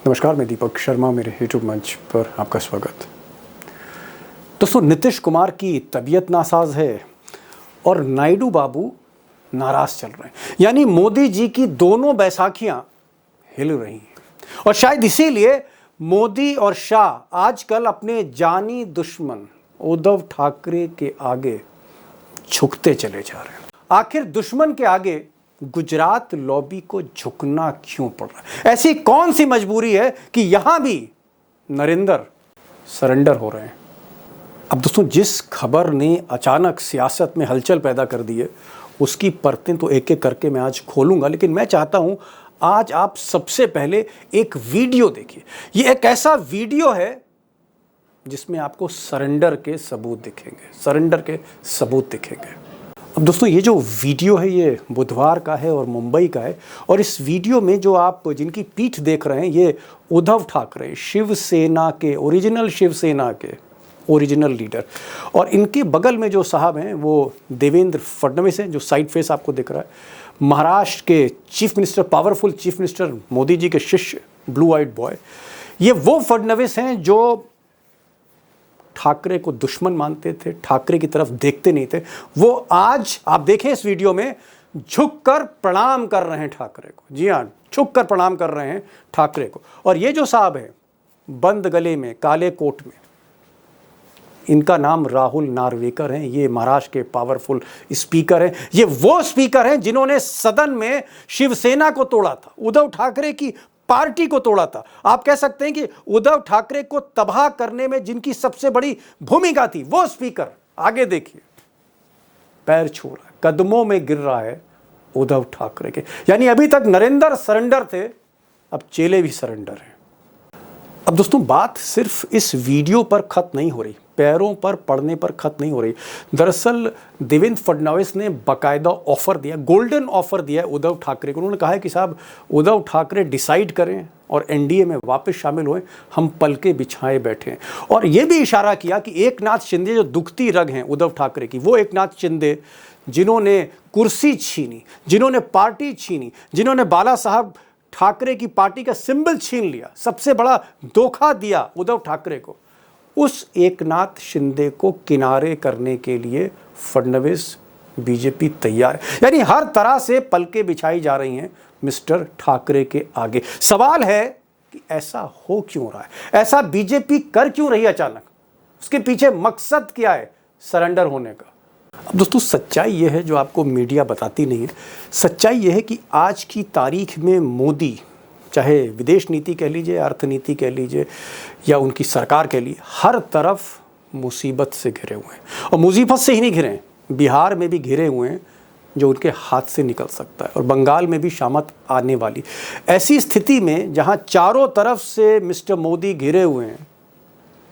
नमस्कार, मैं दीपक शर्मा, मेरे यूट्यूब मंच पर आपका स्वागत। दोस्तों, नीतीश कुमार की तबीयत नासाज है और नायडू बाबू नाराज चल रहे हैं। यानी मोदी जी की दोनों बैसाखियां हिल रही हैं और शायद इसीलिए मोदी और शाह आजकल अपने जानी दुश्मन उद्धव ठाकरे के आगे झुकते चले जा रहे हैं। आखिर दुश्मन के आगे गुजरात लॉबी को झुकना क्यों पड़ रहा है? ऐसी कौन सी मजबूरी है कि यहां भी नरेंद्र सरेंडर हो रहे हैं? अब दोस्तों, जिस खबर ने अचानक सियासत में हलचल पैदा कर दी है उसकी परतें तो एक एक करके मैं आज खोलूंगा, लेकिन मैं चाहता हूं आज आप सबसे पहले एक वीडियो देखिए। ये एक ऐसा वीडियो है जिसमें आपको सरेंडर के सबूत दिखेंगे। अब दोस्तों, ये जो वीडियो है ये बुधवार का है और मुंबई का है, और इस वीडियो में जो आप जिनकी पीठ देख रहे हैं ये उद्धव ठाकरे, शिवसेना के ओरिजिनल लीडर, और इनके बगल में जो साहब हैं वो देवेंद्र फडणवीस हैं, जो साइड फेस आपको दिख रहा है, महाराष्ट्र के chief minister, powerful chief minister, Modi ji के शिष्य, ब्लू आइड बॉय। ये वो फडणवीस हैं जो ठाकरे को दुश्मन मानते थे, ठाकरे की तरफ देखते नहीं थे। वो आज आप देखें इस वीडियो में झुककर प्रणाम कर रहे हैं ठाकरे को। जी हाँ, झुककर प्रणाम कर रहे हैं ठाकरे को। और ये जो साहब है बंद गले में, काले कोट में, इनका नाम राहुल नार्वेकर हैं। ये महाराष्ट्र के पावरफुल स्पीकर हैं। ये वो स्पीकर हैं जिन्होंने सदन में शिवसेना को तोड़ा था, उद्धव ठाकरे की पार्टी को तोड़ा था। आप कह सकते हैं कि उद्धव ठाकरे को तबाह करने में जिनकी सबसे बड़ी भूमिका थी वो स्पीकर आगे देखिए, पैर छू रहा है, कदमों में गिर रहा है उद्धव ठाकरे के। यानी अभी तक नरेंद्र सरेंडर थे, अब चेले भी सरेंडर हैं। अब दोस्तों, बात सिर्फ इस वीडियो पर खत्म नहीं हो रही, पैरों पर पड़ने पर खत्म नहीं हो रही। दरअसल देवेंद्र फडणवीस ने बाकायदा ऑफर दिया, गोल्डन ऑफर दिया उद्धव ठाकरे को। उन्होंने कहा है कि साहब, उद्धव ठाकरे डिसाइड करें और एनडीए में वापस शामिल हुए, हम पलके बिछाए बैठे हैं। और यह भी इशारा किया कि एकनाथ शिंदे जो दुखती रग हैं उद्धव ठाकरे की, वो एकनाथ शिंदे जिन्होंने कुर्सी छीनी, जिन्होंने पार्टी छीनी, जिन्होंने बाला साहब ठाकरे की पार्टी का सिंबल छीन लिया, सबसे बड़ा धोखा दिया उद्धव ठाकरे को, उस एकनाथ शिंदे को किनारे करने के लिए फडणवीस, बीजेपी तैयार है। यानी हर तरह से पलके बिछाई जा रही हैं मिस्टर ठाकरे के आगे। सवाल है कि ऐसा हो क्यों रहा है, ऐसा बीजेपी कर क्यों रही है अचानक? उसके पीछे मकसद क्या है सरेंडर होने का? अब दोस्तों, सच्चाई यह है जो आपको मीडिया बताती नहीं है। सच्चाई यह है कि आज की तारीख में मोदी, चाहे विदेश नीति कह लीजिए, अर्थनीति कह लीजिए, या उनकी सरकार कह लीजिए, हर तरफ मुसीबत से घिरे हुए हैं। और मुसीबत से ही नहीं घिरे हैं, बिहार में भी घिरे हुए हैं जो उनके हाथ से निकल सकता है, और बंगाल में भी शामत आने वाली। ऐसी स्थिति में जहां चारों तरफ से मिस्टर मोदी घिरे हुए हैं,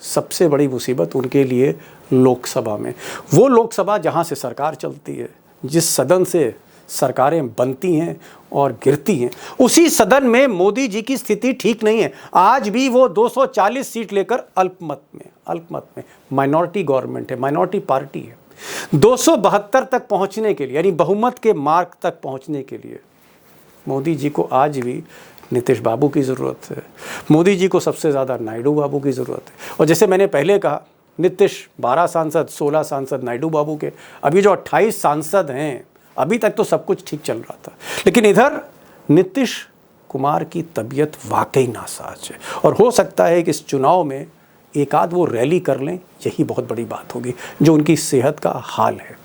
सबसे बड़ी मुसीबत उनके लिए लोकसभा में, वो लोकसभा जहां से सरकार चलती है, जिस सदन से सरकारें बनती हैं और गिरती हैं, उसी सदन में मोदी जी की स्थिति ठीक नहीं है। आज भी वो 240 सीट लेकर अल्पमत में माइनॉरिटी गवर्नमेंट है, माइनॉरिटी पार्टी है। 272 तक पहुंचने के लिए, यानी बहुमत के मार्ग तक पहुंचने के लिए मोदी जी को आज भी नीतीश बाबू की ज़रूरत है। मोदी जी को सबसे ज़्यादा नायडू बाबू की ज़रूरत है। और जैसे मैंने पहले कहा, नीतीश 12 सांसद, 16 सांसद नायडू बाबू के, अभी जो 28 सांसद हैं, अभी तक तो सब कुछ ठीक चल रहा था। लेकिन इधर नीतीश कुमार की तबीयत वाकई नासाज है, और हो सकता है कि इस चुनाव में एक आध वो रैली कर लें, यही बहुत बड़ी बात होगी जो उनकी सेहत का हाल है।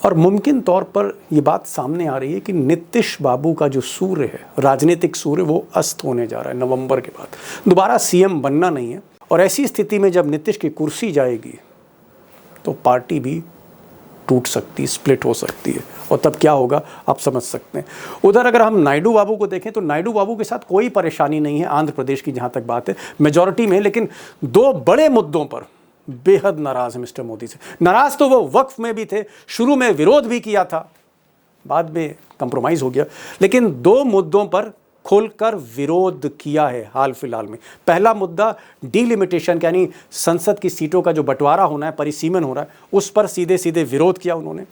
और मुमकिन तौर पर ये बात सामने आ रही है कि नीतीश बाबू का जो सूर्य है, राजनीतिक सूर्य, वो अस्त होने जा रहा है। नवंबर के बाद दोबारा सीएम बनना नहीं है, और ऐसी स्थिति में जब नीतीश की कुर्सी जाएगी तो पार्टी भी टूट सकती, स्प्लिट हो सकती है, और तब क्या होगा आप समझ सकते हैं। उधर अगर हम नायडू बाबू को देखें तो नायडू बाबू के साथ कोई परेशानी नहीं है, आंध्र प्रदेश की जहाँ तक बात है, मेजॉरिटी में, लेकिन दो बड़े मुद्दों पर बेहद नाराज है मिस्टर मोदी से। नाराज तो वो वक्फ में भी थे, शुरू में विरोध भी किया था, बाद में कंप्रोमाइज़ हो गया, लेकिन दो मुद्दों पर खोलकर विरोध किया है हाल फिलहाल में। पहला मुद्दा डिलिमिटेशन, यानी संसद की सीटों का जो बंटवारा होना है, परिसीमन हो रहा है, उस पर सीधे सीधे विरोध किया उन्होंने।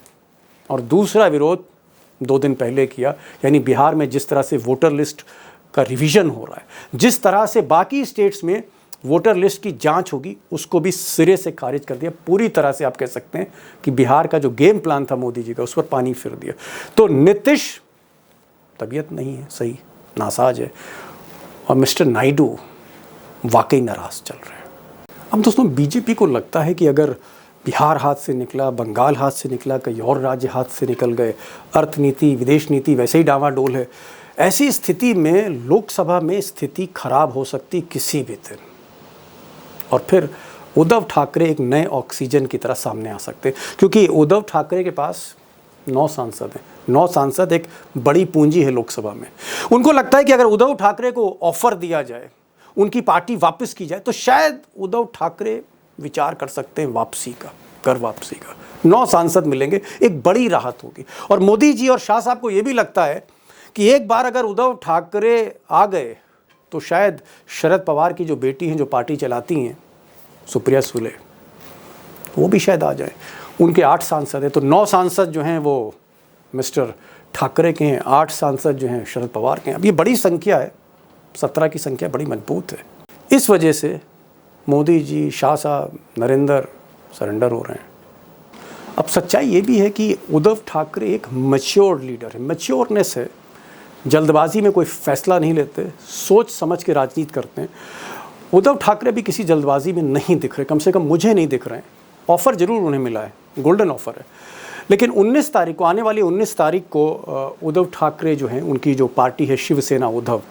और दूसरा विरोध 2 दिन पहले किया, यानी बिहार में जिस तरह से वोटर लिस्ट का रिवीजन हो रहा है, जिस तरह से बाकी स्टेट्स में वोटर लिस्ट की जांच होगी उसको भी सिरे से खारिज कर दिया। पूरी तरह से आप कह सकते हैं कि बिहार का जो गेम प्लान था मोदी जी का उस पर पानी फिर दिया। तो नीतीश तबीयत नहीं है सही, नासाज है, और मिस्टर नायडू वाकई नाराज चल रहे हैं। अब दोस्तों बीजेपी को लगता है कि अगर बिहार हाथ से निकला, बंगाल हाथ से निकला, कई और राज्य हाथ से निकल गए, अर्थनीति विदेश नीति वैसे ही डावाडोल है, ऐसी स्थिति में लोकसभा में स्थिति खराब हो सकती किसी भी दिन, और फिर उद्धव ठाकरे एक नए ऑक्सीजन की तरह सामने आ सकते हैं। क्योंकि उद्धव ठाकरे के पास 9 सांसद हैं, 9 सांसद एक बड़ी पूंजी है लोकसभा में। उनको लगता है कि अगर उद्धव ठाकरे को ऑफर दिया जाए, उनकी पार्टी वापस की जाए, तो शायद उद्धव ठाकरे विचार कर सकते हैं वापसी का, कर वापसी का। 9 सांसद मिलेंगे, एक बड़ी राहत होगी। और मोदी जी और शाह साहब को यह भी लगता है कि एक बार अगर उद्धव ठाकरे आ गए तो शायद शरद पवार की जो बेटी हैं, जो पार्टी चलाती हैं, सुप्रिया सुले, वो भी शायद आ जाए। उनके 8 सांसद हैं, तो 9 सांसद जो हैं वो मिस्टर ठाकरे के हैं, 8 सांसद जो हैं शरद पवार के हैं। अब ये बड़ी संख्या है, 17 की संख्या बड़ी मजबूत है। इस वजह से मोदी जी, शाह साहब, नरेंद्र सरेंडर हो रहे हैं। अब सच्चाई ये भी है कि उद्धव ठाकरे एक मैच्योर लीडर है, मैच्योरनेस है, जल्दबाजी में कोई फैसला नहीं लेते, सोच समझ के राजनीति करते हैं। उद्धव ठाकरे भी किसी जल्दबाजी में नहीं दिख रहे, कम से कम मुझे नहीं दिख रहे हैं। ऑफ़र ज़रूर उन्हें मिला है, गोल्डन ऑफ़र है, लेकिन 19 तारीख को, आने वाली 19 तारीख को उद्धव ठाकरे जो हैं, उनकी जो पार्टी है शिवसेना उद्धव,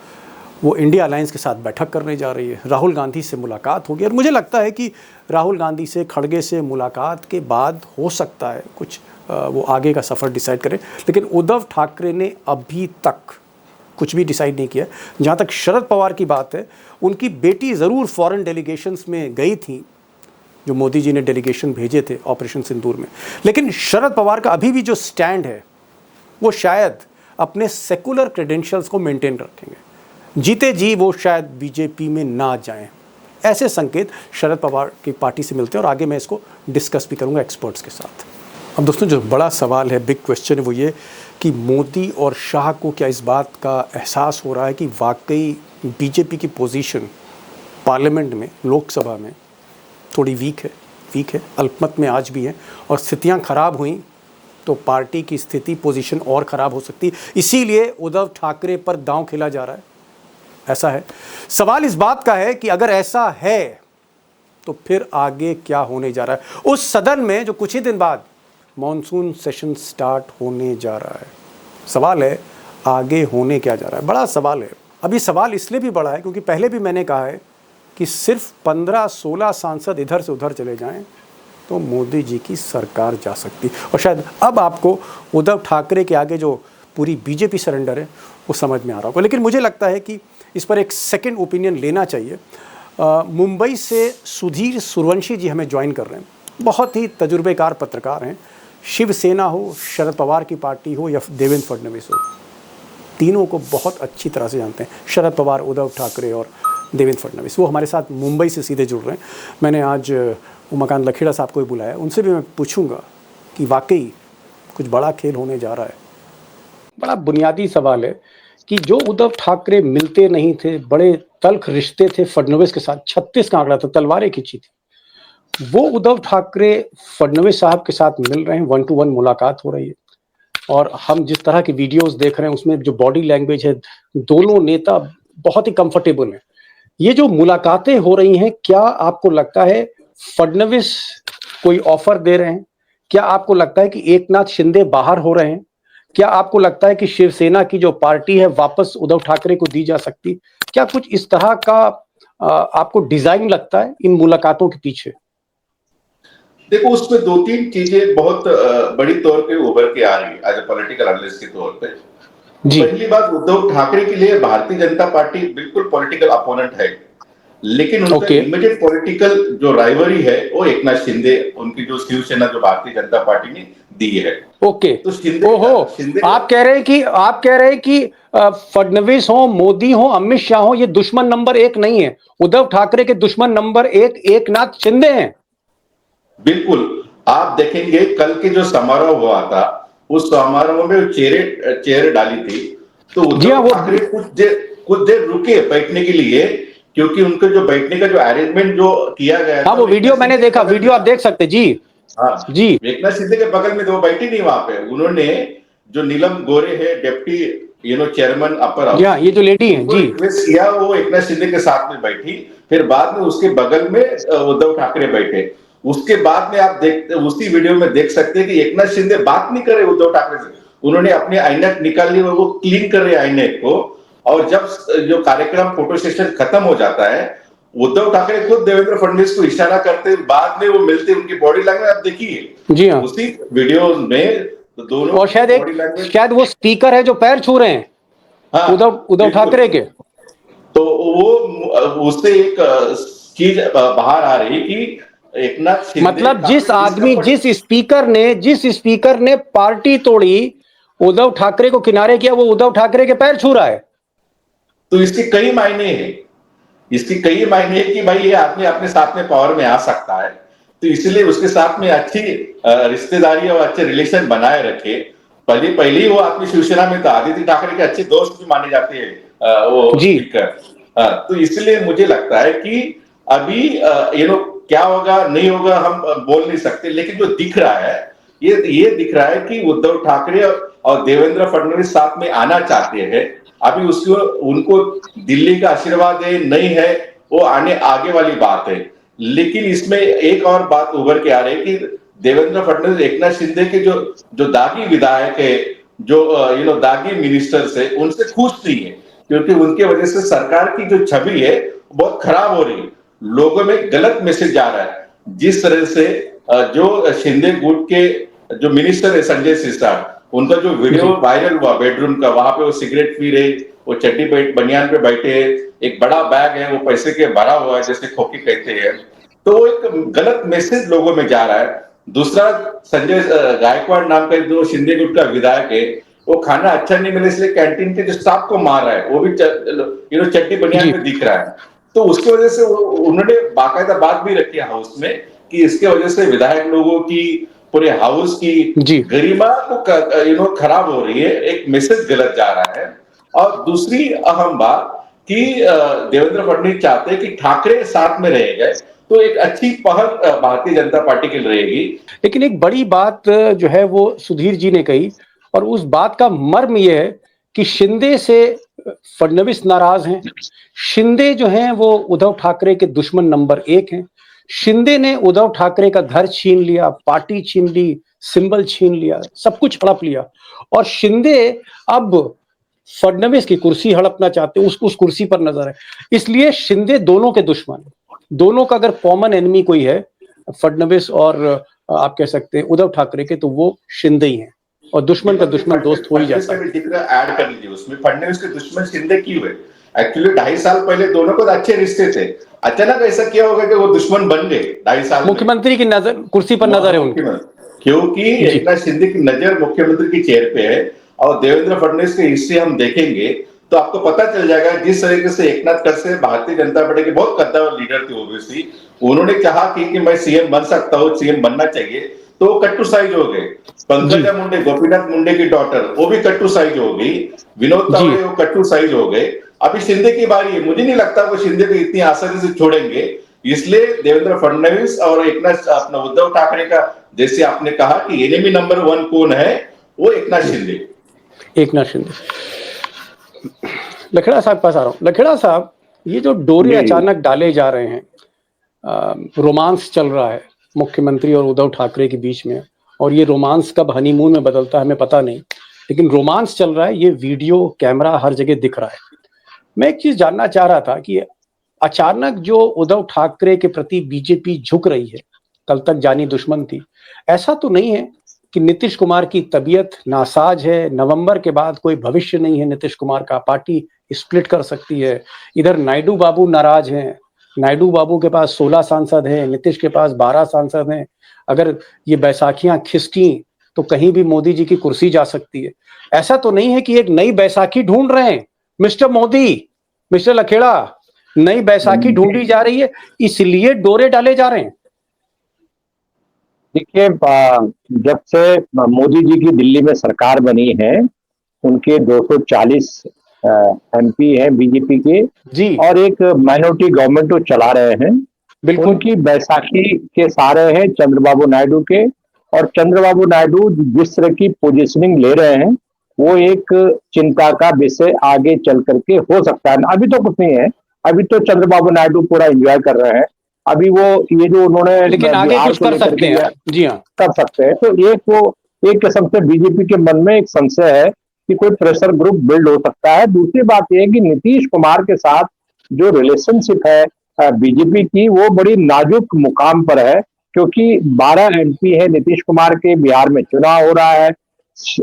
वो इंडिया अलायंस के साथ बैठक करने जा रही है। राहुल गांधी से मुलाकात होगी, और मुझे लगता है कि राहुल गांधी से, खड़गे से मुलाकात के बाद हो सकता है कुछ वो आगे का सफ़र डिसाइड करें। लेकिन उद्धव ठाकरे ने अभी तक कुछ भी डिसाइड नहीं किया। जहाँ तक शरद पवार की बात है, उनकी बेटी ज़रूर फॉरेन डेलीगेशंस में गई थी, जो मोदी जी ने डेलीगेशन भेजे थे ऑपरेशन सिंदूर में। लेकिन शरद पवार का अभी भी जो स्टैंड है, वो शायद अपने सेकुलर क्रेडेंशियल्स को मेंटेन रखेंगे। जीते जी वो शायद बीजेपी में ना जाएं। ऐसे संकेत शरद पवार की पार्टी से मिलते हैं, और आगे मैं इसको डिस्कस भी करूंगा एक्सपर्ट्स के साथ। अब दोस्तों जो बड़ा सवाल है, बिग क्वेश्चन है, वो ये कि मोदी और शाह को क्या इस बात का एहसास हो रहा है कि वाकई बीजेपी की पोजीशन पार्लियामेंट में, लोकसभा में थोड़ी वीक है, अल्पमत में आज भी है, और स्थितियां खराब हुई तो पार्टी की स्थिति, पोजीशन और ख़राब हो सकती। इसीलिए उद्धव ठाकरे पर दांव खेला जा रहा है। ऐसा है। सवाल इस बात का है कि अगर ऐसा है तो फिर आगे क्या होने जा रहा है उस सदन में, जो कुछ ही दिन बाद मॉनसून सेशन स्टार्ट होने जा रहा है। सवाल है आगे होने क्या जा रहा है, बड़ा सवाल है। अभी सवाल इसलिए भी बड़ा है क्योंकि पहले भी मैंने कहा है कि सिर्फ 15-16 सांसद इधर से उधर चले जाएं तो मोदी जी की सरकार जा सकती। और शायद अब आपको उद्धव ठाकरे के आगे जो पूरी बीजेपी सरेंडर है वो समझ में आ रहा होगा। लेकिन मुझे लगता है कि इस पर एक सेकंड ओपिनियन लेना चाहिए। मुंबई से सुधीर सूर्यवंशी जी हमें ज्वाइन कर रहे हैं। बहुत ही तजुर्बेकार पत्रकार हैं। शिवसेना हो, शरद पवार की पार्टी हो या देवेंद्र फडणवीस हो, तीनों को बहुत अच्छी तरह से जानते हैं। शरद पवार, उद्धव ठाकरे और देवेंद्र फडणवीस। वो हमारे साथ मुंबई से सीधे जुड़ रहे हैं। मैंने आज उमाकांत लखेड़ा साहब को भी बुलाया, उनसे भी मैं पूछूंगा कि वाकई कुछ बड़ा खेल होने जा रहा है। बड़ा बुनियादी सवाल है कि जो उद्धव ठाकरे मिलते नहीं थे, बड़े तल्ख रिश्ते थे फडणवीस के साथ, 36 का आंकड़ा था, तलवारें खींची थी, वो उद्धव ठाकरे फडणवीस साहब के साथ मिल रहे हैं, 1-to-1 मुलाकात हो रही है। और हम जिस तरह की वीडियोस देख रहे हैं उसमें जो बॉडी लैंग्वेज है, दोनों नेता बहुत ही कंफर्टेबल हैं। ये जो मुलाकातें हो रही हैं, क्या आपको लगता है फडणवीस कोई ऑफर दे रहे हैं? क्या आपको लगता है कि एकनाथ शिंदे बाहर हो रहे हैं? क्या आपको लगता है कि शिवसेना की जो पार्टी है वापस उद्धव ठाकरे को दी जा सकती? क्या कुछ इस तरह का आपको डिजाइन लगता है इन मुलाकातों के पीछे? देखो, उसमें 2-3 चीजें बहुत बड़ी तौर पे उभर के आ रही है एज ए पॉलिटिकल एनालिस्ट के तौर पे। पहली बात, उद्धव ठाकरे के लिए भारतीय जनता पार्टी बिल्कुल पॉलिटिकल अपोनेंट है, लेकिन उनका इमीडिएट पॉलिटिकल जो राइवरी है वो एकनाथ शिंदे, उनकी जो शिवसेना जो भारतीय जनता पार्टी ने दी है। तो शिंदे आप कह रहे हैं कि फडणवीस हो, मोदी हो, अमित शाह हो, ये दुश्मन नंबर 1 नहीं है। उद्धव ठाकरे के दुश्मन नंबर 1 एकनाथ शिंदे हैं। बिल्कुल। आप देखेंगे कल के जो समारोह हुआ था, उस समारोह में चेहरे डाली थी, तो उद्धव ठाकरे कुछ देर रुके बैठने के लिए, क्योंकि उनके जो बैठने का जो अरेंजमेंट जो किया गया हाँ, था वो वीडियो मैंने देखा, वीडियो आप देख सकते जी। हाँ, जी एकनाथ शिंदे के बगल में तो वो बैठी नहीं वहां पे। उन्होंने जो नीलम गोरे है डेप्टी चेयरमैन अपर हाउस, हाँ, ये जो लेडी है उनको जी। रिक्वेस्ट किया, वो एकनाथ शिंदे के साथ में बैठी। फिर बाद में उसके बगल में उद्धव ठाकरे बैठे। उसके बाद में आप देख उसी वीडियो में देख सकते हैं कि एकनाथ शिंदे बात नहीं कर रहे उद्धव ठाकरे से, उन्होंने अपने ऐनक निकाल ली, वो क्लीन कर रहे ऐनक को। और जब जो कार्यक्रम फोटो सेशन खत्म हो जाता है, उद्धव ठाकरे खुद देवेंद्र फडणवीस को इशारा करते, बाद में वो मिलते, उनकी बॉडी लैंग्वेज आप देखिए जी हाँ, उसी वीडियो में, तो दोनों और शायद बॉडी लैंग्वेज। शायद वो स्पीकर है जो पैर छू रहे हैं हाँ उद्धव बिल्कुल। ठाकरे के। तो वो उससे एक चीज बाहर आ रही कि एकनाथ शिंदे मतलब काफी जिस स्पीकर ने पार्टी तोड़ी, उद्धव ठाकरे को किनारे किया, वो उद्धव ठाकरे के पैर छू रहा है। तो इसके कई मायने हैं, इसकी कई मायने है कि भाई ये आदमी अपने साथ में पावर में आ सकता है, तो इसलिए उसके साथ में अच्छी रिश्तेदारी और अच्छे रिलेशन बनाए रखे। पहले ही वो आदमी शिवसेना में था, आदित्य ठाकरे के अच्छे दोस्त भी माने जाते हैं वो जी स्पीकर। तो इसलिए मुझे लगता है कि अभी क्या होगा नहीं होगा हम बोल नहीं सकते, लेकिन जो दिख रहा है, ये दिख रहा है कि उद्धव ठाकरे और देवेंद्र फडणवीस साथ में आना चाहते हैं। अभी उसको उनको दिल्ली का आशीर्वाद है नहीं है, वो आगे वाली बात है। लेकिन इसमें एक और बात उभर के आ रही है कि देवेंद्र फडणवीस एकनाथ शिंदे के जो जो दागी विधायक है, जो दागी मिनिस्टर्स है, उनसे खुश नहीं है, क्योंकि उनके वजह से सरकार की जो छवि है बहुत खराब हो रही है, लोगों में गलत मैसेज जा रहा है। जिस तरह से जो शिंदे गुट के जो मिनिस्टर है संजय सिरसाट, उनका जो वीडियो वायरल हुआ बेडरूम का, वहां पे वो सिगरेट पी रहे, वो चड्डी बनियान पे बैठे, एक बड़ा बैग है वो पैसे के भरा हुआ है जैसे खोके कहते हैं, तो वो एक गलत मैसेज लोगों में जा रहा है। दूसरा, संजय गायकवाड़ नाम का जो शिंदे गुट का विधायक है, वो खाना अच्छा नहीं मिले इसलिए कैंटीन के जो स्टाफ को मार रहा है, वो भी चड्डी बनियान में दिख रहा है। तो उसकी वजह से उन्होंने बाकायदा बात भी रखी हाउस में कि इसके वजह से विधायक लोगों की, पूरे हाउस की गरिमा को खराब हो रही है, एक मैसेज गलत जा रहा है। और दूसरी अहम बात कि देवेंद्र फडणवीस चाहते हैं कि ठाकरे साथ में रह गए तो एक अच्छी पहल भारतीय जनता पार्टी के लिए रहेगी। लेकिन एक बड़ी बात जो है वो सुधीर जी ने कही, और उस बात का मर्म यह है कि शिंदे से फडणवीस नाराज हैं। शिंदे जो हैं वो उद्धव ठाकरे के दुश्मन नंबर 1 हैं। शिंदे ने उद्धव ठाकरे का घर छीन लिया, पार्टी छीन ली, सिंबल छीन लिया, सब कुछ हड़प लिया, और शिंदे अब फडणवीस की कुर्सी हड़पना चाहते हैं, उस कुर्सी पर नजर है। इसलिए शिंदे दोनों के दुश्मन, दोनों का अगर कॉमन एनिमी कोई है फडणवीस और आप कह सकते हैं उद्धव ठाकरे के, तो वो शिंदे ही हैं, और दुश्मन का दुश्मन दोस्त हो ही जाता है। ऐड कर लीजिए उसमें, फडणवीस के दुश्मन शिंदे क्यों है? एक्चुअली 2.5 साल पहले दोनों को अच्छे रिश्ते थे, अचानक ऐसा क्या होगा कि वो दुश्मन बन गए 2.5 साल? मुख्यमंत्री की नजर, कुर्सी पर नजर है उनकी, क्योंकि एकनाथ शिंदे की नजर मुख्यमंत्री की चेयर पे है। और देवेंद्र फडणवीस की हिस्ट्री हम देखेंगे तो आपको पता चल जाएगा, जिस तरीके से एकनाथ खड़से भारतीय जनता पार्टी के बहुत कद्दावर लीडर थे ओबीसी, उन्होंने कहा कि मैं सीएम बन सकता हूँ, सीएम बनना चाहिए, तो वो कट्टू साइज हो गए। पंकजा मुंडे, गोपीनाथ मुंडे की डॉटर, वो भी कट्टू साइज हो गई। विनोद तावड़े वो कट्टू साइज हो गए। अभी शिंदे की बारी है, मुझे नहीं लगता वो शिंदे को इतनी आसानी से छोड़ेंगे। इसलिए देवेंद्र फडणवीस और एकनाथ अपना उद्धव ठाकरे का, जैसे आपने कहा कि एनिमी नंबर 1 कौन है, वो एकनाथ शिंदे। एकनाथ शिंदे। लखेड़ा साहब पास आ रहा हूं। लखेड़ा साहब, ये जो डोरे अचानक डाले जा रहे हैं, रोमांस चल रहा है मुख्यमंत्री और उद्धव ठाकरे के बीच में, और ये रोमांस कब हनीमून में बदलता है हमें पता नहीं, लेकिन रोमांस चल रहा है, ये वीडियो कैमरा हर जगह दिख रहा है। मैं एक चीज जानना चाह रहा था कि अचानक जो उद्धव ठाकरे के प्रति बीजेपी झुक रही है, कल तक जानी दुश्मन थी, ऐसा तो नहीं है कि नीतीश कुमार की तबीयत नासाज है, नवंबर के बाद कोई भविष्य नहीं है नीतीश कुमार का, पार्टी स्प्लिट कर सकती है। इधर नायडू बाबू नाराज हैं, नायडू बाबू के पास 16 सांसद हैं, नीतीश के पास 12 सांसद हैं। अगर ये बैसाखियां खिसकी तो कहीं भी मोदी जी की कुर्सी जा सकती है। ऐसा तो नहीं है कि एक नई बैसाखी ढूंढ रहे हैं मिस्टर मोदी, मिस्टर लखेड़ा, नई बैसाखी ढूंढी जा रही है इसलिए डोरे डाले जा रहे हैं? देखिए, जब से मोदी जी की दिल्ली में सरकार बनी है, उनके 240 एमपी हैं बीजेपी के, जी और एक माइनॉरिटी गवर्नमेंट वो चला रहे हैं। बिल्कुल। उनकी बैसाखी के सहारे हैं चंद्रबाबू नायडू के, और चंद्रबाबू नायडू जिस तरह की पोजीशनिंग ले रहे हैं वो एक चिंता का विषय आगे चल करके हो सकता है। अभी तो कुछ नहीं है, अभी तो चंद्रबाबू नायडू पूरा एंजॉय कर रहे हैं। अभी वो ये जो उन्होंने लेकिन आगे बिहार कुछ को कर लेकर सकते के हैं। जी हाँ। कर सकते हैं, तो एक वो एक किस्म से बीजेपी के मन में एक संशय है कि कोई प्रेशर ग्रुप बिल्ड हो सकता है। दूसरी बात यह है कि नीतीश कुमार के साथ जो रिलेशनशिप है बीजेपी की, वो बड़ी नाजुक मुकाम पर है, क्योंकि 12 एमपी है नीतीश कुमार के, बिहार में चुनाव हो रहा है।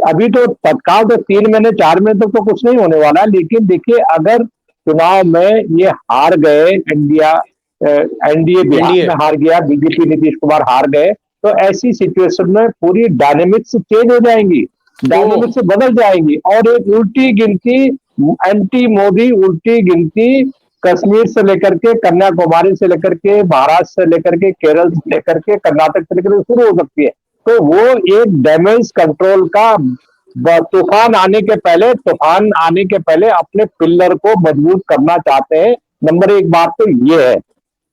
अभी तो तत्काल तो 3 महीने 4 महीने तक तो कुछ नहीं होने वाला है, लेकिन देखिए अगर चुनाव में ये हार गए, एनडीए बिहार एनडीए। में हार गया, बीजेपी नीतीश कुमार हार गए, तो ऐसी सिचुएशन में पूरी डायनेमिक्स चेंज हो जाएंगी, ओह। डायनेमिक्स बदल जाएंगी, और एक उल्टी गिनती, एंटी मोदी उल्टी गिनती, कश्मीर से लेकर के कन्याकुमारी से लेकर के महाराष्ट्र से लेकर के केरल से लेकर के कर्नाटक से लेकर के शुरू हो सकती है। तो वो एक डैमेज कंट्रोल का तूफान आने के पहले अपने पिल्लर को मजबूत करना चाहते हैं। नंबर एक बात तो ये है।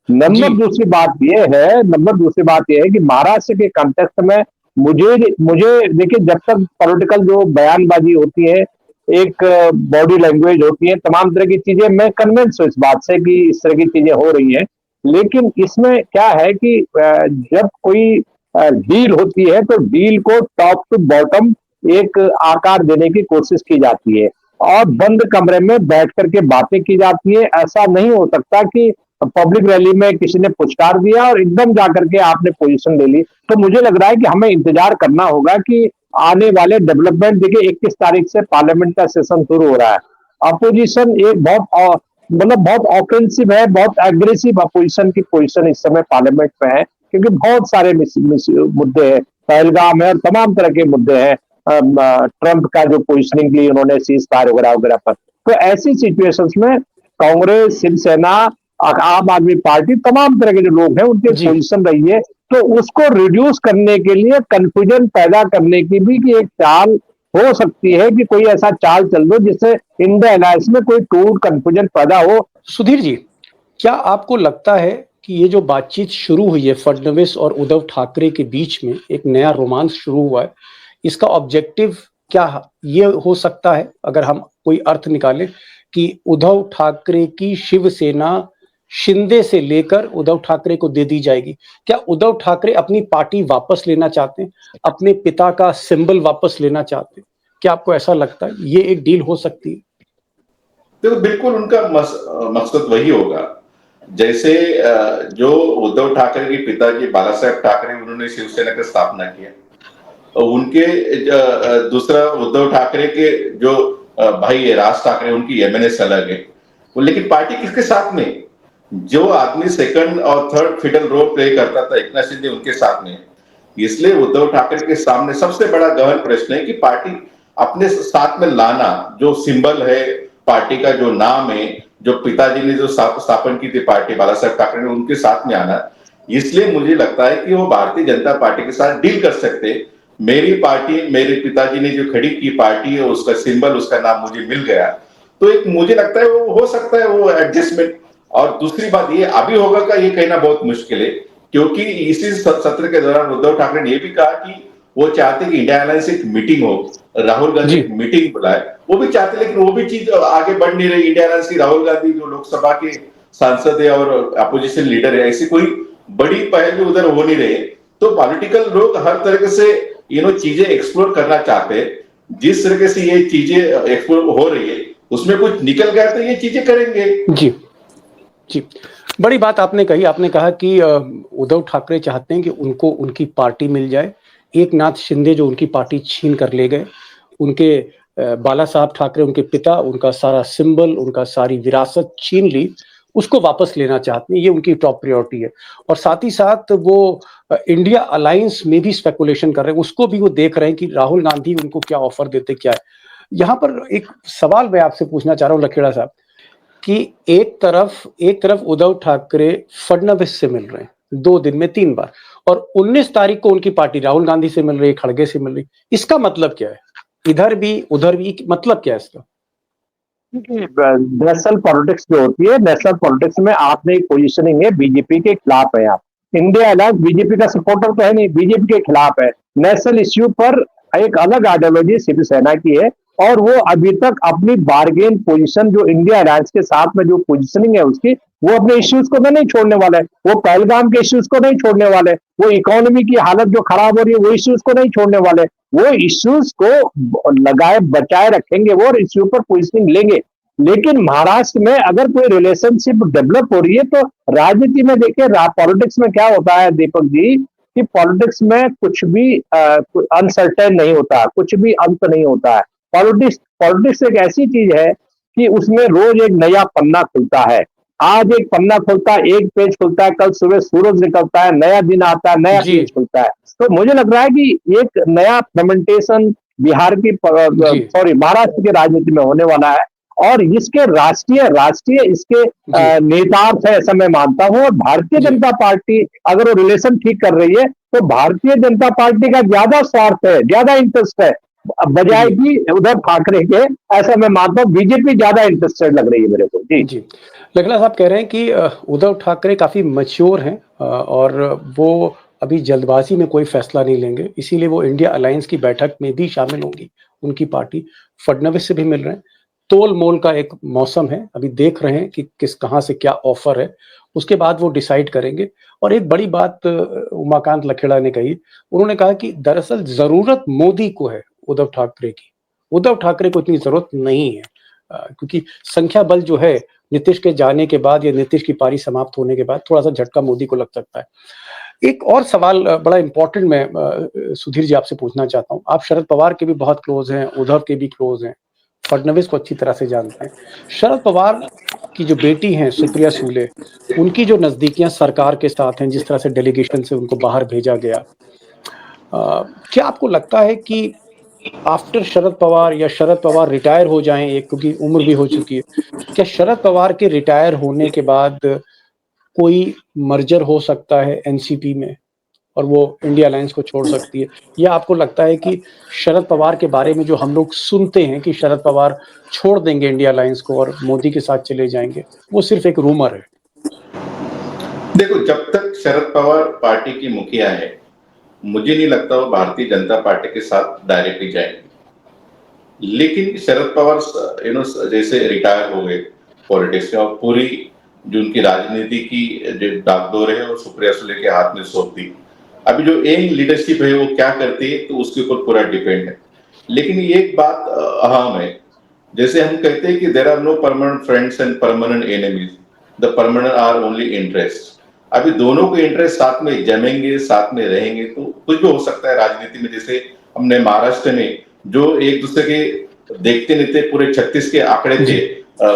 जी नंबर दूसरी बात यह है कि महाराष्ट्र के कॉन्टेक्स्ट में मुझे मुझे देखिए, जब तक पॉलिटिकल जो बयानबाजी होती है, एक बॉडी लैंग्वेज होती है, तमाम तरह की चीजें, मैं कन्विंस हूँ इस बात से कि इस तरह की चीजें हो रही हैं। लेकिन इसमें क्या है कि जब कोई डील होती है तो डील को टॉप टू बॉटम एक आकार देने की कोशिश की जाती है, और बंद कमरे में बैठ करके बातें की जाती है। ऐसा नहीं हो सकता कि पब्लिक रैली में किसी ने पुचकार दिया और एकदम जाकर के आपने पोजीशन ले ली। तो मुझे लग रहा है कि हमें इंतजार करना होगा कि आने वाले डेवलपमेंट, देखिए 21 तारीख से पार्लियामेंट का सेशन शुरू हो रहा है। अपोजिशन एक बहुत बहुत ऑफेंसिव है, बहुत एग्रेसिव अपोजिशन की पोजीशन इस समय पार्लियामेंट में है, क्योंकि बहुत सारे मुद्दे हैं, पहलगाम है और तमाम तरह के मुद्दे हैं, ट्रंप का जो पोजिशनिंग ली उन्होंने सीज फायर वगैरह वगैरह पर। तो ऐसी सिचुएशंस में कांग्रेस, शिवसेना, आम आदमी पार्टी, तमाम तरह के जो लोग हैं उनकी जी पोजीशन रही है, तो उसको रिड्यूस करने के लिए, कंफ्यूजन पैदा करने की भी कि एक चाल हो सकती है कि कोई ऐसा चाल चल दो जिससे इंडिया अलायंस में कोई टूट कंफ्यूजन पैदा हो। सुधीर जी, क्या आपको लगता है कि ये जो बातचीत शुरू हुई है फडणवीस और उद्धव ठाकरे के बीच में, एक नया रोमांस शुरू हुआ है, इसका ऑब्जेक्टिव क्या ये हो सकता है, अगर हम कोई अर्थ निकालें, कि उद्धव ठाकरे की शिवसेना शिंदे से लेकर उद्धव ठाकरे को दे दी जाएगी? क्या उद्धव ठाकरे अपनी पार्टी वापस लेना चाहते हैं, अपने पिता का सिंबल वापस लेना चाहते हैं? क्या आपको ऐसा लगता है ये एक डील हो सकती है? देखो, बिल्कुल उनका मकसद वही होगा। जैसे जो उद्धव ठाकरे के पिताजी बाला साहेब ठाकरे, उन्होंने शिवसेना की स्थापना किया, उनके दूसरा उद्धव ठाकरे के जो भाई है राज ठाकरे, उनकी एमएनएस अलग है। लेकिन पार्टी किसके साथ में? जो आदमी सेकंड और थर्ड फिडल रोल प्ले करता था, एकनाथ शिंदे, उनके साथ में। इसलिए उद्धव ठाकरे के सामने सबसे बड़ा गहन प्रश्न है कि पार्टी अपने साथ में लाना, जो सिंबल है पार्टी का, जो नाम है, जो पिताजी ने जो स्थापन की थी पार्टी बाला साहेब ठाकरे ने, उनके साथ में आना। इसलिए मुझे लगता है कि वो भारतीय जनता पार्टी के साथ डील कर सकते हैं। मेरी पार्टी, मेरे पिताजी ने जो खड़ी की पार्टी है, उसका सिंबल, उसका नाम मुझे मिल गया, तो एक मुझे लगता है वो हो सकता है वो एडजस्टमेंट। और दूसरी बात ये अभी होगा का ये कहना बहुत मुश्किल है, क्योंकि इसी सत्र के दौरान उद्धव ठाकरे ने यह भी कहा कि वो चाहते कि इंडिया अलायंस एक मीटिंग हो, राहुल गांधी एक मीटिंग बुलाए, वो भी चाहते, लेकिन वो भी चीज आगे बढ़ नहीं रही। इंडिया अलायंस की राहुल गांधी जो लोकसभा के सांसद है और अपोजिशन लीडर है, ऐसी कोई बड़ी पहल उधर हो नहीं रही। तो पॉलिटिकल लोग हर तरह से चीजें एक्सप्लोर करना चाहते हैं। जिस तरह से ये चीजें एक्सप्लोर हो रही है, उसमें कुछ निकल गया तो ये चीजें करेंगे। जी जी, बड़ी बात आपने कही। आपने कहा कि उद्धव ठाकरे चाहते हैं कि उनको उनकी पार्टी मिल जाए। एकनाथ शिंदे जो उनकी पार्टी छीन कर ले गए, उनके बाला साहब ठाकरे, उनके पिता, उनका सारा सिंबल, उनका सारी विरासत छीन ली, उसको वापस लेना चाहते हैं। ये उनकी टॉप प्रायोरिटी है। और साथ ही साथ वो इंडिया अलायंस में भी स्पेकुलेशन कर रहे हैं, उसको भी वो देख रहे हैं कि राहुल गांधी उनको क्या ऑफर देते, क्या है। यहाँ पर एक सवाल मैं आपसे पूछना चाह रहा हूँ लखेड़ा साहब, कि एक तरफ उद्धव ठाकरे फडणवीस से मिल रहे हैं 2 दिन में 3 बार, और 19 तारीख को उनकी पार्टी राहुल गांधी से मिल रही है, खड़गे से मिल रही। इसका मतलब क्या है? इधर भी उधर भी, मतलब क्या है इसका? नेशनल पॉलिटिक्स जो होती है, नेशनल पॉलिटिक्स में आपने एक पोजीशनिंग है, बीजेपी के खिलाफ है आप। इंडिया अलायंस बीजेपी का सपोर्टर तो है नहीं, बीजेपी के खिलाफ है। नेशनल इश्यू पर एक अलग आइडियोलॉजी शिवसेना की है, और वो अभी तक अपनी बार्गेन पोजीशन जो इंडिया अलायंस के साथ में जो पोजीशनिंग है उसकी, वो अपने इश्यूज को नहीं छोड़ने वाले, वो पहलगाम के इश्यूज को नहीं छोड़ने वाले, वो इकोनॉमी की हालत जो खराब हो रही है वो इश्यूज को नहीं छोड़ने वाले, वो इश्यूज को लगाए बचाए रखेंगे वो, और इश्यू पर पोजीशनिंग लेंगे। लेकिन महाराष्ट्र में अगर कोई रिलेशनशिप डेवलप हो रही है, तो राजनीति में देखिए, पॉलिटिक्स में क्या होता है दीपक जी, कि पॉलिटिक्स में कुछ भी अनसर्टेन नहीं होता, कुछ भी अंत नहीं होता है। पॉलिटिक्स पॉलिटिक्स एक ऐसी चीज है कि उसमें रोज एक नया पन्ना खुलता है। आज एक पन्ना खुलता है, एक पेज खुलता है, कल सुबह सूरज निकलता है, नया दिन आता है, नया जी पेज खुलता है। तो मुझे लग रहा है कि एक नया फर्मेंटेशन बिहार की, जी सॉरी, महाराष्ट्र की राजनीति में होने वाला है, और इसके राष्ट्रीय राष्ट्रीय इसके जी नेतार्थ है, ऐसा मैं मानता हूं। और भारतीय जी जनता पार्टी अगर वो रिलेशन ठीक कर रही है, तो भारतीय जनता पार्टी का ज्यादा स्वार्थ है, ज्यादा इंटरेस्ट है, बजाय जी कि उद्धव ठाकरे के। ऐसा मैं मानता हूं, बीजेपी ज्यादा इंटरेस्टेड लग रही है मेरे को जी। जी लखला साहब कह रहे हैं कि उद्धव ठाकरे काफ़ी मैच्योर हैं और वो अभी जल्दबाजी में कोई फैसला नहीं लेंगे, इसीलिए वो इंडिया अलायंस की बैठक में भी शामिल होंगी। उनकी पार्टी फडणवीस से भी मिल रहे हैं। तोल मोल का एक मौसम है, अभी देख रहे हैं कि किस कहाँ से क्या ऑफर है, उसके बाद वो डिसाइड करेंगे। और एक बड़ी बात उमाकांत लखेड़ा ने कही, उन्होंने कहा कि दरअसल जरूरत मोदी को है, उद्धव ठाकरे की। उद्धव ठाकरे को इतनी जरूरत नहीं है क्योंकि संख्या बल जो है नीतीश के जाने के बाद या नीतीश की पारी समाप्त होने के बाद थोड़ा सा झटका मोदी को लग सकता है। एक और सवाल बड़ा इंपॉर्टेंट मैं सुधीर जी आपसे पूछना चाहता हूँ। आप शरद पवार के भी बहुत क्लोज हैं, उद्धव के भी क्लोज हैं, फडणवीस को अच्छी तरह से जानते हैं। शरद पवार की जो बेटी हैं सुप्रिया सूले, उनकी जो नजदीकियां सरकार के साथ हैं, जिस तरह से डेलीगेशन से उनको बाहर भेजा गया, क्या आपको लगता है कि आफ्टर शरद पवार या शरद पवार रिटायर हो जाएं, एक क्योंकि उम्र भी हो चुकी है, क्या शरद पवार के रिटायर होने के बाद कोई मर्जर हो सकता है एनसीपी में और वो इंडिया अलायंस को छोड़ सकती है? या आपको लगता है कि शरद पवार के बारे में जो हम लोग सुनते हैं कि शरद पवार छोड़ देंगे इंडिया अलायंस को और मोदी के साथ चले जाएंगे, वो सिर्फ एक रूमर है? देखो, जब तक शरद पवार पार्टी की मुखिया है, मुझे नहीं लगता वो भारतीय जनता पार्टी के साथ डायरेक्टली जाएंगे। लेकिन शरद पवार जैसे रिटायर हो गए पॉलिटिक्स में, और पूरी जो उनकी राजनीति की जो डाकडोर है वो सुप्रिया सुले के हाथ में सौंप दी। अभी जो एम लीडरशिप है वो क्या करती है तो उसके ऊपर पूरा डिपेंड है। लेकिन ये एक बात अहम है, जैसे हम कहते हैं कि there are no permanent friends and permanent enemies, the permanent are only interest. अभी दोनों के इंटरेस्ट साथ में जमेंगे, साथ में रहेंगे तो कुछ भी हो सकता है राजनीति में। जैसे हमने महाराष्ट्र में जो एक दूसरे के देखते नहीं थे, पूरे 36 के आंकड़े थे,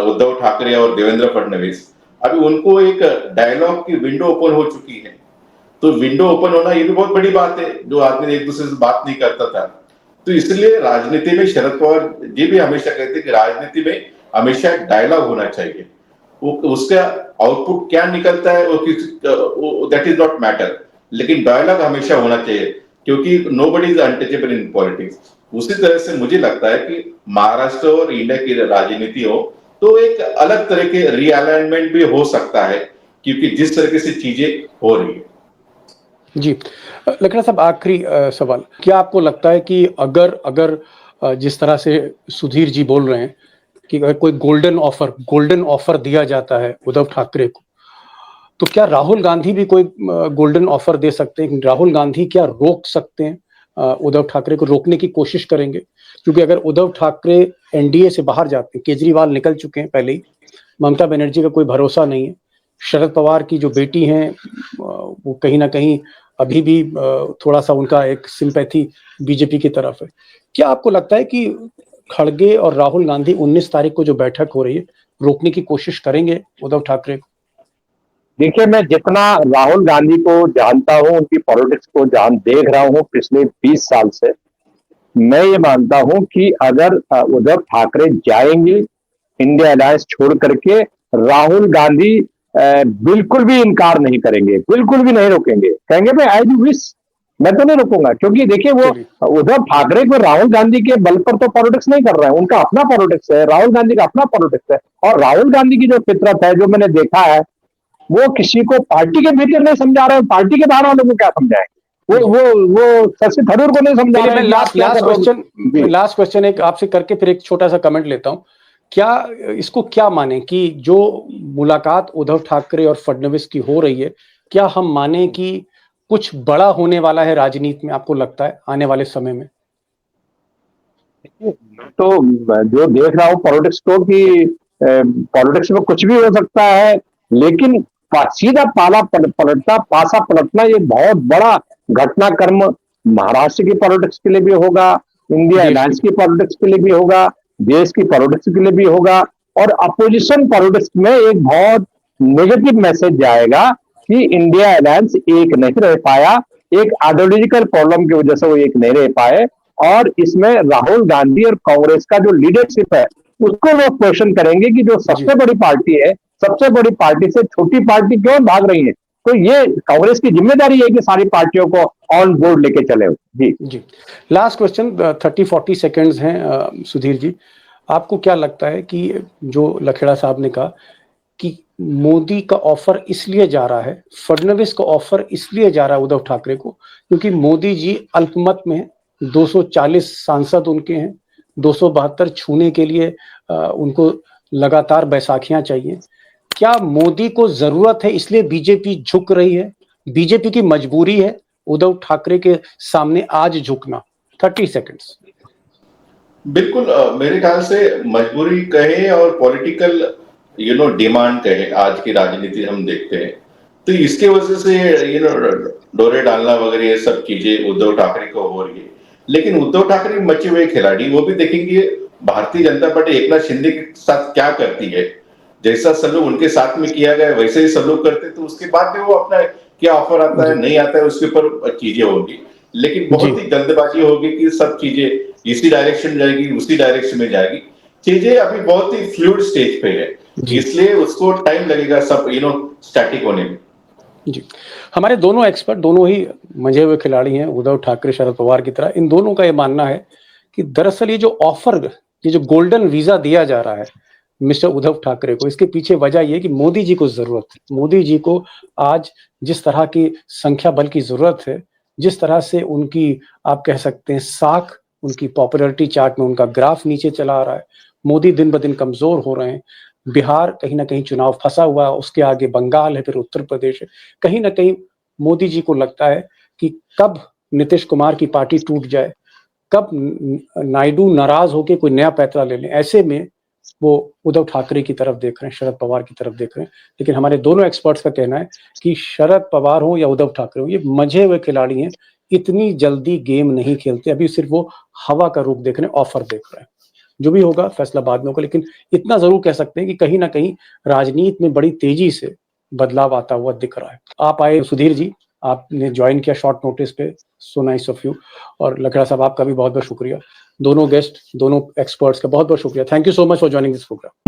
उद्धव ठाकरे और देवेंद्र फडणवीस, अभी उनको एक डायलॉग की विंडो ओपन हो चुकी है। तो विंडो ओपन होना ये भी बहुत बड़ी बात है, जो आदमी एक दूसरे से बात नहीं करता था। तो इसलिए राजनीति में शरद पवार जी भी हमेशा कहते हैं कि राजनीति में हमेशा डायलॉग होना चाहिए। वो उसका आउटपुट क्या निकलता है वो दैट इज नॉट मैटर, लेकिन डायलॉग हमेशा होना चाहिए, क्योंकि nobody is untouchable in politics. उसी तरह से मुझे लगता है कि महाराष्ट्र और इंडिया की राजनीति हो तो एक अलग तरह के रीअलाइनमेंट भी हो सकता है, क्योंकि जिस तरीके से चीजें हो रही है। जी लखड़ा साहब, आखिरी सवाल, क्या आपको लगता है कि अगर अगर जिस तरह से सुधीर जी बोल रहे हैं कि अगर कोई गोल्डन ऑफर दिया जाता है उद्धव ठाकरे को, तो क्या राहुल गांधी भी कोई गोल्डन ऑफर दे सकते हैं? राहुल गांधी क्या रोक सकते हैं? उद्धव ठाकरे को रोकने की कोशिश करेंगे? क्योंकि अगर उद्धव ठाकरे एनडीए से बाहर जाते हैं, केजरीवाल निकल चुके हैं पहले ही, ममता बनर्जी का कोई भरोसा नहीं है, शरद पवार की जो बेटी हैं वो कहीं ना कहीं अभी भी थोड़ा सा उनका एक सिंपैथी बीजेपी की तरफ है। क्या आपको लगता है कि खड़गे और राहुल गांधी 19 तारीख को जो बैठक हो रही है, रोकने की कोशिश करेंगे उद्धव ठाकरे को? देखिए, मैं जितना राहुल गांधी को जानता हूं, उनकी पॉलिटिक्स को देख रहा हूं पिछले 20 साल से, मैं ये मानता हूं कि अगर उद्धव ठाकरे जाएंगे इंडिया अलायंस छोड़ करके, राहुल गांधी बिल्कुल भी इनकार नहीं करेंगे, बिल्कुल भी नहीं रोकेंगे, कहेंगे भाई आई डू विश, मैं तो नहीं रुकूंगा, क्योंकि देखिए वो उद्धव ठाकरे को राहुल गांधी के बल पर तो पॉलिटिक्स नहीं कर रहे हैं, उनका अपना पॉलिटिक्स है, राहुल गांधी का अपना पॉलिटिक्स है। और राहुल गांधी की जो फितरत है, जो मैंने देखा है, वो किसी को पार्टी के भीतर नहीं समझा रहे हैं, पार्टी के बाहर वालों को क्या समझाएंगे। वो शशि थरूर को नहीं समझा रहे हैं। लास्ट क्वेश्चन एक आपसे करके फिर एक छोटा सा कमेंट लेता हूं। क्या इसको क्या माने कि जो मुलाकात उद्धव ठाकरे और फडणवीस की हो रही है, क्या हम माने कि कुछ बड़ा होने वाला है राजनीति में, आपको लगता है आने वाले समय में? तो जो देख रहा हूं पॉलिटिक्स को, कि पॉलिटिक्स में कुछ भी हो सकता है, लेकिन सीधा पासा पलटना ये बहुत बड़ा घटनाक्रम महाराष्ट्र की पॉलिटिक्स के लिए भी होगा, इंडिया अलायंस की पॉलिटिक्स के लिए भी होगा, देश की पॉलिटिक्स के लिए भी होगा, और अपोजिशन पॉलिटिक्स में एक बहुत नेगेटिव मैसेज जाएगा कि इंडिया अलायंस एक नहीं रह पाया, एक आइडियोलॉजिकल प्रॉब्लम की वजह से वो एक नहीं रह पाए, और इसमें राहुल गांधी और कांग्रेस का जो लीडरशिप है उसको वो क्वेश्चन करेंगे कि जो सबसे बड़ी पार्टी है, सबसे बड़ी पार्टी से छोटी पार्टी क्यों भाग रही है। तो ये कांग्रेस की जिम्मेदारी है कि सारी पार्टियों को ऑन बोर्ड लेके चले। जी लास्ट क्वेश्चन, 30-40 सेकेंड्स हैं सुधीर जी। आपको क्या लगता है कि जो लखेड़ा साहब ने कहा कि मोदी का ऑफर इसलिए जा रहा है, फडणवीस का ऑफर इसलिए जा रहा है उद्धव ठाकरे को, क्योंकि मोदी जी अल्पमत में है, 240 सांसद उनके हैं, 272 छूने के लिए उनको लगातार बैसाखियां चाहिए। क्या मोदी को जरूरत है इसलिए बीजेपी झुक रही है? बीजेपी की मजबूरी है उद्धव ठाकरे के सामने आज झुकना? 30 सेकंड्स। बिल्कुल, मेरे ख्याल से मजबूरी कहे और पॉलिटिकल डिमांड कहे, आज की राजनीति हम देखते हैं, तो इसके वजह से डोरे डालना वगैरह ये सब चीजें उद्धव ठाकरे को हो रही है। लेकिन उद्धव ठाकरे मचे हुए खिलाड़ी, वो भी देखेंगे भारतीय जनता पार्टी एकनाथ शिंदे के साथ क्या करती है। जैसा सलूक उनके साथ में किया गया वैसे ही सलूक करते, तो उसके बाद में वो अपना क्या ऑफर आता है नहीं आता है उसके ऊपर चीजें होगी। लेकिन बहुत ही जल्दबाजी होगी कि सब चीजें इसी डायरेक्शन जाएगी, उसी डायरेक्शन में जाएगी। चीजें अभी बहुत ही फ्लूइड स्टेज पे है, इसलिए उसको टाइम लगेगा सब स्टैटिक होने में। जी, हमारे दोनों एक्सपर्ट दोनों ही मंझे हुए खिलाड़ी हैं, उद्धव ठाकरे शरद पवार की तरह। इन दोनों का ये मानना है कि दरअसल ये जो ऑफर, ये जो गोल्डन वीजा दिया जा रहा है मिस्टर उद्धव ठाकरे को, इसके पीछे वजह ये कि मोदी जी को जरूरत है। मोदी जी को आज जिस तरह की संख्या बल की जरूरत है, जिस तरह से उनकी आप कह सकते हैं साख, उनकी पॉपुलैरिटी चार्ट में उनका ग्राफ नीचे चला आ रहा है, मोदी दिन ब दिन कमजोर हो रहे हैं, बिहार कहीं ना कहीं चुनाव फंसा हुआ है, उसके आगे बंगाल है, फिर उत्तर प्रदेश है। कहीं ना कहीं मोदी जी को लगता है कि कब नीतीश कुमार की पार्टी टूट जाए, कब नायडू नाराज होकर कोई नया पैतरा ले लें। ऐसे में वो उद्धव ठाकरे की तरफ देख रहे हैं, शरद पवार की तरफ देख रहे हैं। लेकिन हमारे दोनों एक्सपर्ट्स का कहना है कि शरद पवार हो या उद्धव ठाकरे हो, ये मजे हुए खिलाड़ी हैं, इतनी जल्दी गेम नहीं खेलते। अभी सिर्फ वो हवा का रूप देख रहे हैं, ऑफर देख रहे हैं। जो भी होगा फैसला बाद में होगा, लेकिन इतना जरूर कह सकते हैं कि कहीं ना कहीं राजनीति में बड़ी तेजी से बदलाव आता हुआ दिख रहा है। आप आए सुधीर जी, आपने ज्वाइन किया शॉर्ट नोटिस पे, सो नाइस ऑफ यू। और लखेड़ा साहब आपका भी बहुत बहुत शुक्रिया। दोनों गेस्ट, दोनों एक्सपर्ट्स का बहुत बहुत शुक्रिया। Thank you so much for joining this programme.